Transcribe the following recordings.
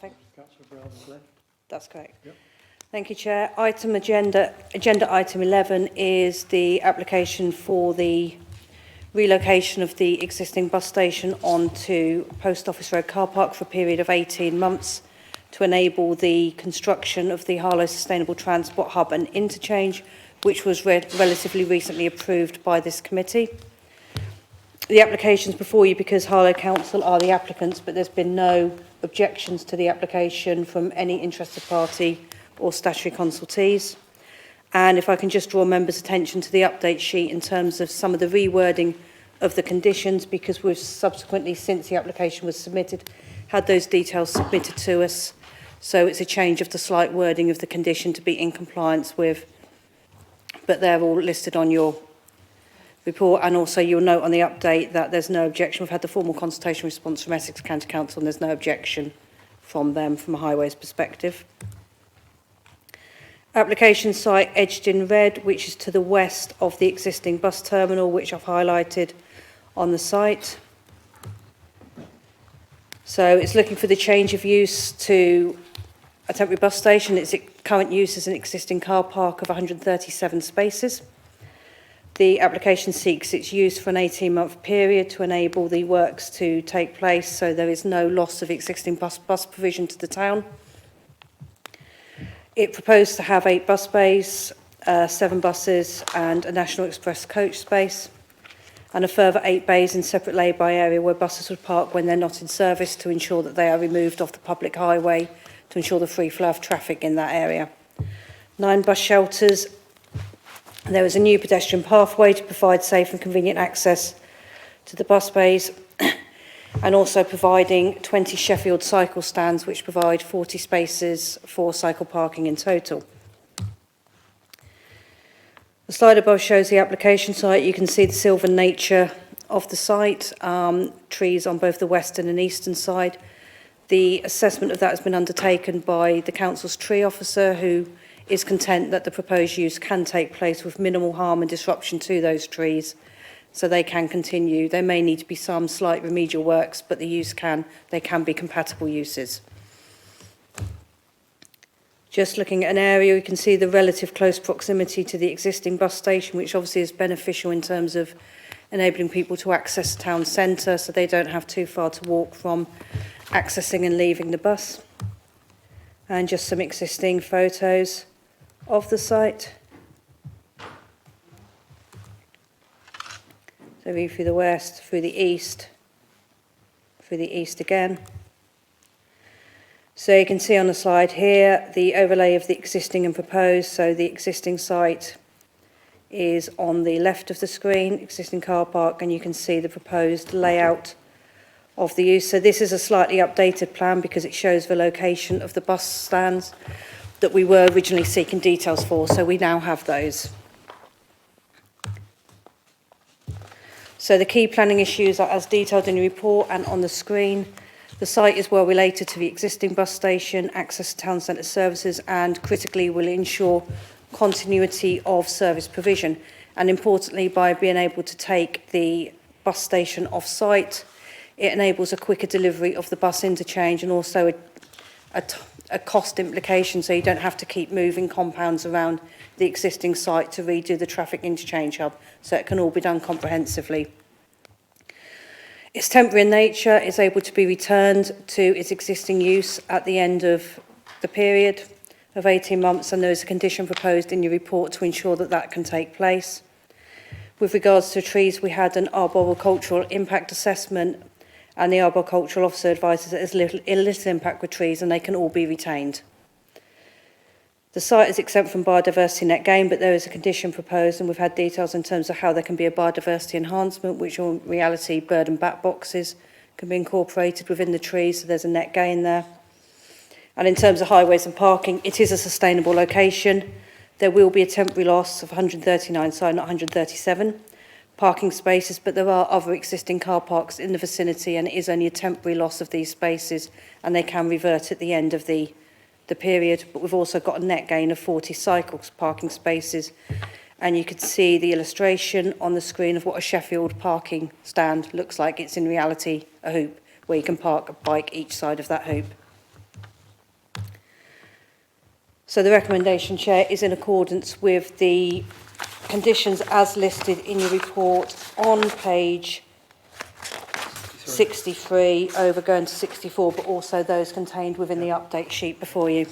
Perfect. Councillor Brown's left. That's correct. Yep. Thank you, Chair. Agenda item 11 is the application for the relocation of the existing bus station onto Post Office Road car park for a period of 18 months to enable the construction of the Harlow Sustainable Transport Hub and Interchange, which was relatively recently approved by this committee. The application is before you because Harlow Council are the applicants, but there's been no objections to the application from any interested party or statutory consultees. And if I can just draw members' attention to the update sheet in terms of some of the rewording of the conditions, because we've subsequently, since the application was submitted, had those details submitted to us. So it's a change of the slight wording of the condition to be in compliance with, but they're all listed on your report. And also you'll note on the update that there's no objection. We've had the formal consultation response from Essex County Council and there's no objection from them from a highways perspective. Application site edged in red, which is to the west of the existing bus terminal, which I've highlighted on the site. So it's looking for the change of use to a temporary bus station. Its current use is an existing car park of 137 spaces. The application seeks its use for an 18-month period to enable the works to take place, so there is no loss of existing bus provision to the town. It proposed to have 8 bus bays, 7 buses and a National Express coach space, and a further 8 bays in separate lay-by area where buses would park when they're not in service to ensure that they are removed off the public highway to ensure the free flow of traffic in that area. 9 bus shelters. There is a new pedestrian pathway to provide safe and convenient access to the bus bays, and also providing 20 Sheffield cycle stands which provide 40 spaces for cycle parking in total. The slide above shows the application site. You can see the sylvan nature of the site, trees on both the western and eastern side. The assessment of that has been undertaken by the council's tree officer, who is content that the proposed use can take place with minimal harm and disruption to those trees, so they can continue. There may need to be some slight remedial works, but they can be compatible uses. Just looking at an area, you can see the relative close proximity to the existing bus station, which obviously is beneficial in terms of enabling people to access the town centre, so they don't have too far to walk from accessing and leaving the bus. And just some existing photos of the site. So view through the west, through the east again. So you can see on the slide here the overlay of the existing and proposed. So the existing site is on the left of the screen, existing car park, and you can see the proposed layout of the use. So this is a slightly updated plan because it shows the location of the bus stands that we were originally seeking details for, so we now have those. So the key planning issues are as detailed in the report and on the screen. The site is well related to the existing bus station, access to town centre services, and critically will ensure continuity of service provision. And importantly, by being able to take the bus station off site, it enables a quicker delivery of the bus interchange and also a cost implication, so you don't have to keep moving compounds around the existing site to redo the traffic interchange hub, so it can all be done comprehensively. It's temporary in nature, it's able to be returned to its existing use at the end of the period of 18 months, and there is a condition proposed in your report to ensure that that can take place. With regards to trees, we had an arboricultural impact assessment, and the arboricultural officer advises that there's little impact with trees and they can all be retained. The site is exempt from biodiversity net gain, but there is a condition proposed, and we've had details in terms of how there can be a biodiversity enhancement, which in reality bird and bat boxes can be incorporated within the trees, so there's a net gain there. And in terms of highways and parking, it is a sustainable location. There will be a temporary loss of 139, sorry, not 137 parking spaces, but there are other existing car parks in the vicinity, and it is only a temporary loss of these spaces, and they can revert at the end of the period. But we've also got a net gain of 40 cycle parking spaces, and you can see the illustration on the screen of what a Sheffield parking stand looks like. It's in reality a hoop where you can park a bike each side of that hoop. So the recommendation, Chair, is in accordance with the conditions as listed in your report on page 63, over going to 64, but also those contained within the update sheet before you.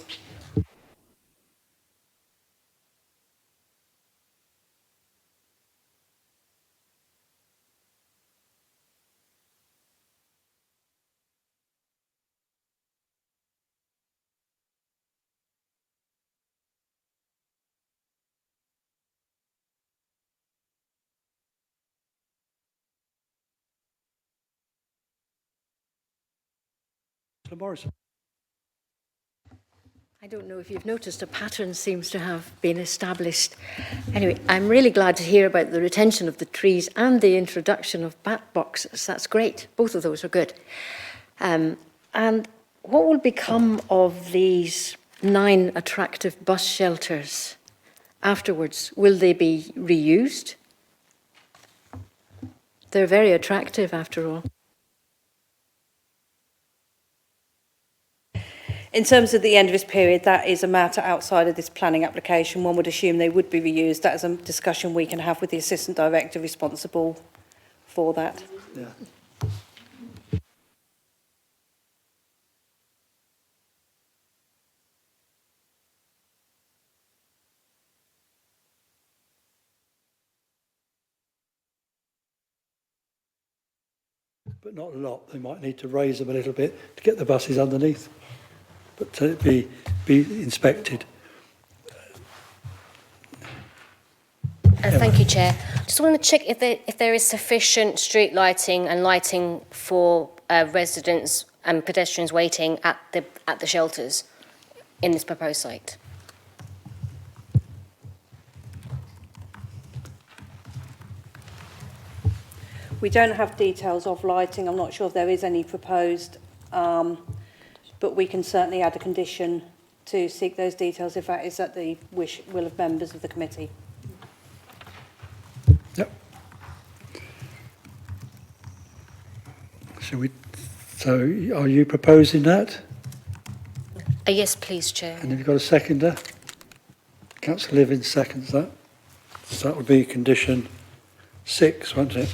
Morrison. I don't know if you've noticed, a pattern seems to have been established. Anyway, I'm really glad to hear about the retention of the trees and the introduction of bat boxes. That's great. Both of those are good. And what will become of these 9 attractive bus shelters afterwards? Will they be reused? They're very attractive after all. In terms of the end of this period, that is a matter outside of this planning application. One would assume they would be reused. That is a discussion we can have with the Assistant Director responsible for that. Yeah. But not a lot. They might need to raise them a little bit to get the buses underneath, but to be inspected. Thank you, Chair. Just want to check if there is sufficient street lighting and lighting for residents and pedestrians waiting at the shelters in this proposed site. We don't have details of lighting. I'm not sure if there is any proposed, but we can certainly add a condition to seek those details if that is at the will of members of the committee. Yep. So are you proposing that? Yes, please, Chair. And have you got a seconder? Councillor Living seconds that. So that would be condition 6, won't it?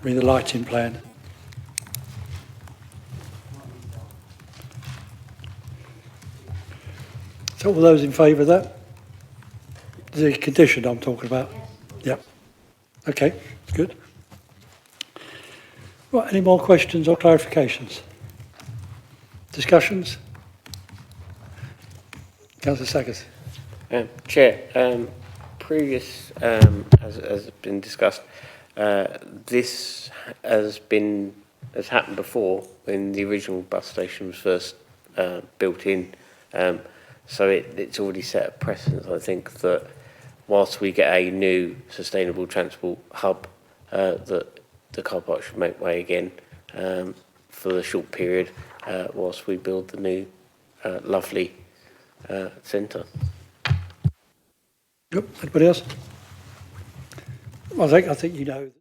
Be the lighting plan. So all those in favour of that? The condition I'm talking about? Yep. Okay, good. Right, any more questions or clarifications? Discussions? Councillor Saggers. Chair, previous, as been discussed, this has happened before when the original bus station was first built in. So it's already set a precedent, I think, that whilst we get a new sustainable transport hub, that the car park should make way again for the short period whilst we build the new lovely centre. Yep. Anybody else? Well, I think you know.